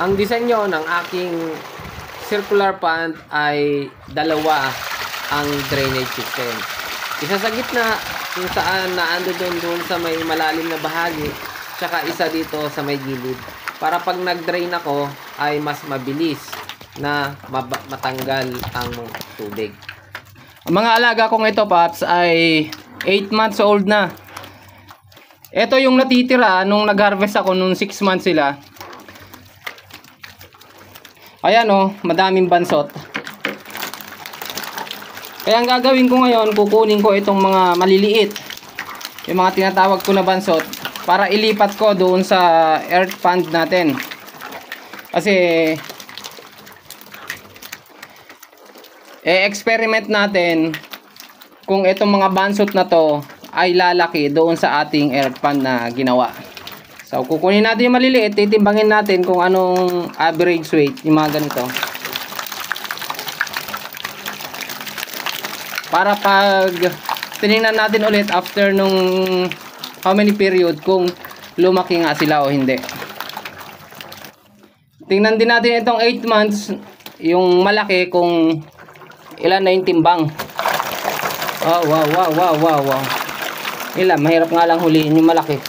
Ang disenyo ng aking circular pond ay dalawa ang drainage system. Isa sa gitna kung saan naando doon sa may malalim na bahagi, tsaka isa dito sa may gilid. Para pag nag-drain ako ay mas mabilis na matanggal ang tubig. Ang mga alaga kong ito, Paps, ay 8 months old na. Ito yung natitira nung nag-harvest ako nung 6 months sila. Ayan madaming bansot. Kaya ang gagawin ko ngayon, kukunin ko itong mga maliliit, yung mga tinatawag ko na bansot, para ilipat ko doon sa earth pond natin. Kasi experiment natin kung itong mga bansot na to ay lalaki doon sa ating earth pond na ginawa. So kukunin natin yung maliliit, titimbangin natin kung anong average weight, yung mga ganito. Para pag tinignan natin ulit after nung how many period kung lumaki nga sila o hindi. Tingnan din natin itong 8 months, yung malaki kung ilan na yung timbang. Oh, wow. Ilan, mahirap nga lang huliin yung malaki.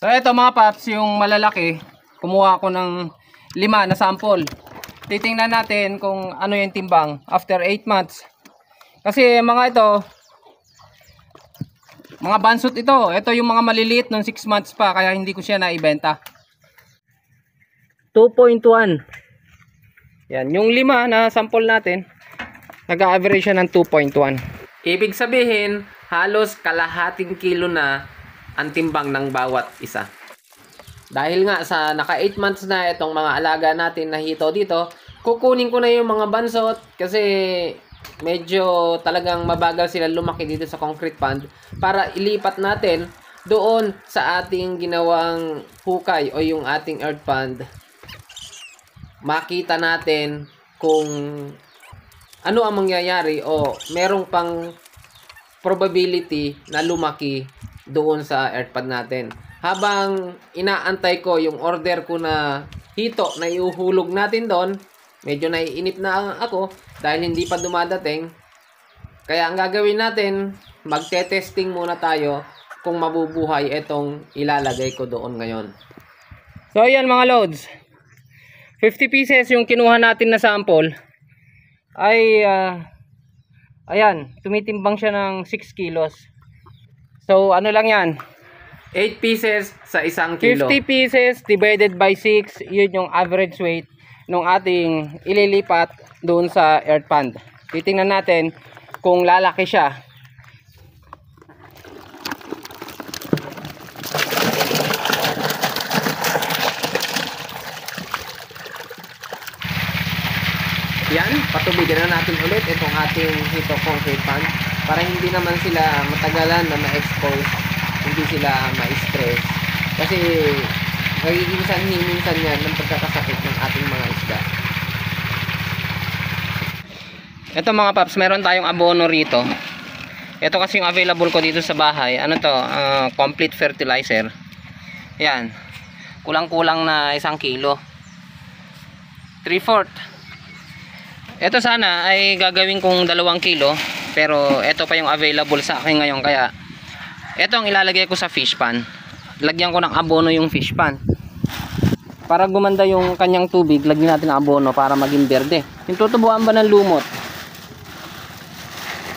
So ito mga paps, yung malalaki, kumuha ako ng 5 na sample. Titingnan natin kung ano yung timbang after 8 months. Kasi mga ito, mga bansot ito. Ito yung mga maliliit nung 6 months pa, kaya hindi ko siya naibenta. 2.1. Yan, yung 5 na sample natin, nag-average siya ng 2.1. Ibig sabihin, halos kalahating kilo na ang timbang ng bawat isa. Dahil nga sa naka 8 months na itong mga alaga natin na hito dito, kukunin ko na yung mga bansot kasi medyo talagang mabagal sila lumaki dito sa concrete pond para ilipat natin doon sa ating ginawang hukay o yung ating earth pond. Makita natin kung ano ang mangyayari o merong pang probability na lumaki doon sa earth pond natin. Habang inaantay ko yung order ko na hito na iuhulog natin doon, medyo naiinip na ako dahil hindi pa dumadating. Kaya ang gagawin natin, magte-testing muna tayo kung mabubuhay itong ilalagay ko doon ngayon. So ayan mga loads, 50 pieces yung kinuha natin na sample ay ayan, tumitimbang siya ng 6 kilos. So ano lang yan, 8 pieces sa 1 kilo. 50 pieces divided by 6, yun yung average weight nung ating ililipat doon sa earth pond. Titingnan natin kung lalaki siya. Yan, patubigan na natin ulit itong ating hito concrete pond para hindi naman sila matagalan na ma-expose, hindi sila ma-stress. Kasi nagiging minsan yan ng pagkakasakit ng ating mga isda. Ito mga paps, meron tayong abono rito. Ito kasi yung available ko dito sa bahay. Ano to? Complete fertilizer. Yan. Kulang-kulang na 1 kilo. 3/4. Ito sana ay gagawin kong 2 kilo. Pero ito pa yung available sa akin ngayon. Kaya ito ang ilalagay ko sa fish pan. Lagyan ko ng abono yung fish pan. Para gumanda yung kanyang tubig, lagyan natin ng abono para maging berde. Yung tutubuan ba ng lumot?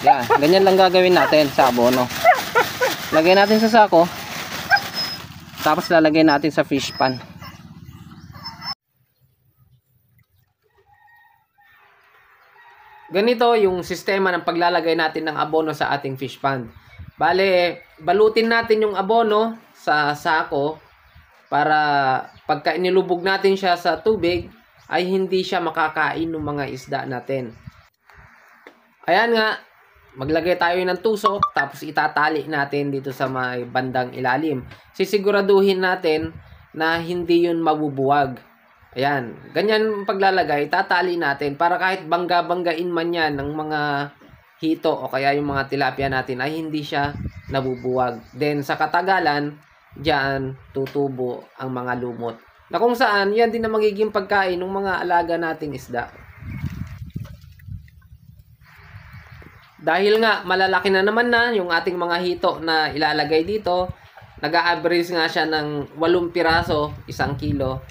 Yan, ganyan lang gagawin natin sa abono. Lagay natin sa sako. Tapos lalagay natin sa fish pan. Ganito yung sistema ng paglalagay natin ng abono sa ating fish pond. Bale, balutin natin yung abono sa sako para pagka inilubog natin siya sa tubig ay hindi siya makakain ng mga isda natin. Ayan nga, maglagay tayo ng tusok tapos itatali natin dito sa may bandang ilalim. Sisiguraduhin natin na hindi yun mabubuwag. Ayan, ganyan paglalagay, tatali natin para kahit bangga-banggain man yan ng mga hito o kaya yung mga tilapia natin ay hindi siya nabubuwag. Then sa katagalan, diyan tutubo ang mga lumot. Na kung saan, yan din na magiging pagkain ng mga alaga nating isda. Dahil nga malalaki na naman na yung ating mga hito na ilalagay dito, nag-a-average nga siya ng 8 piraso, 1 kilo.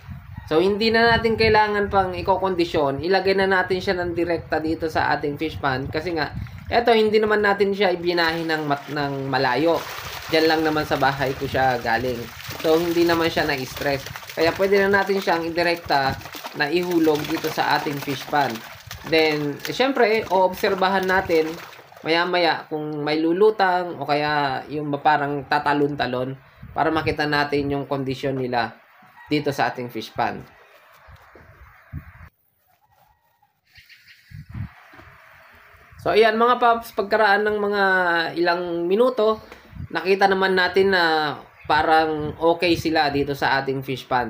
So, hindi na natin kailangan pang i-kondisyon. Ilagay na natin siya ng direkta dito sa ating fish pan. Kasi nga, eto, hindi naman natin siya ibinahin ng malayo. Diyan lang naman sa bahay ko siya galing. So, hindi naman siya na-stress. Kaya, pwede na natin siyang indirekta na ihulog dito sa ating fish pan. Then, syempre, oobserbahan natin maya-maya kung may lulutang o kaya yung parang tatalon-talon para makita natin yung kondisyon nila dito sa ating fish pan. So ayan mga paps, pagkaraan ng mga ilang minuto, nakita naman natin na parang okay sila dito sa ating fish pan.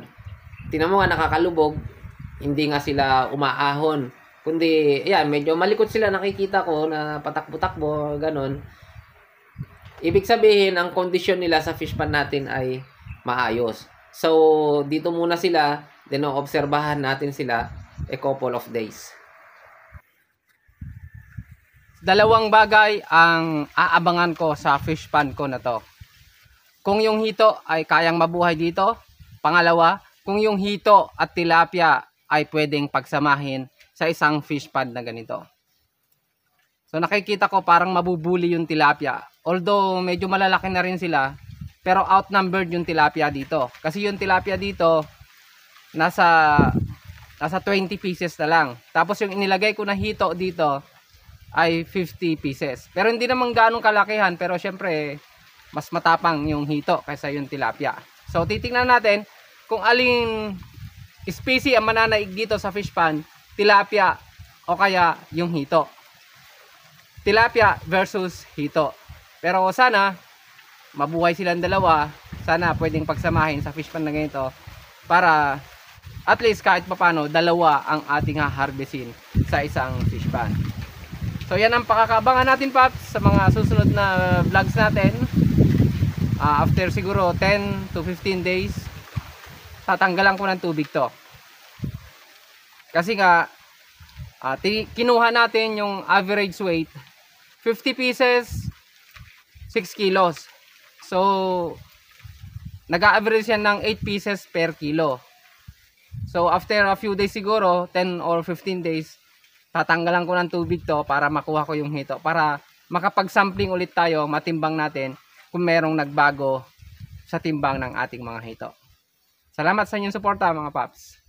Tingnan mo nga, nakakalubog, hindi nga sila umaahon. Kundi, ayan, medyo malikot sila, nakikita ko na patakbo-takbo, ganon. Ibig sabihin, ang kondisyon nila sa fish pan natin ay maayos. So, dito muna sila, then obserbahan natin sila a couple of days. Dalawang bagay ang aabangan ko sa fish pan ko na to. Kung yung hito ay kayang mabuhay dito. Pangalawa, kung yung hito at tilapia ay pwedeng pagsamahin sa isang fish pan na ganito. So nakikita ko parang mabubuli yung tilapia. Although medyo malalaki na rin sila, pero outnumbered yung tilapia dito. Kasi yung tilapia dito, nasa 20 pieces na lang. Tapos yung inilagay ko na hito dito, ay 50 pieces. Pero hindi naman ganong kalakihan, pero syempre, mas matapang yung hito kaysa yung tilapia. So titingnan natin kung aling species ang mananaig dito sa fish pan, tilapia o kaya yung hito. Tilapia versus hito. Pero sana mabuhay silang dalawa, sana pwedeng pagsamahin sa fish pan na ganito para at least kahit papano dalawa ang ating haharvestin sa isang fish pan. So yan ang pakakabangan natin paps sa mga susunod na vlogs natin. After siguro 10 to 15 days, tatanggalan ko ng tubig to. Kasi nga kinuha natin yung average weight 50 pieces 6 kilos. So, nag-a-average yan ng 8 pieces per kilo. So, after a few days siguro, 10 or 15 days, tatanggalan ko ng tubig to para makuha ko yung hito. Para makapag-sampling ulit tayo, matimbang natin kung merong nagbago sa timbang ng ating mga hito. Salamat sa inyong suporta mga paps.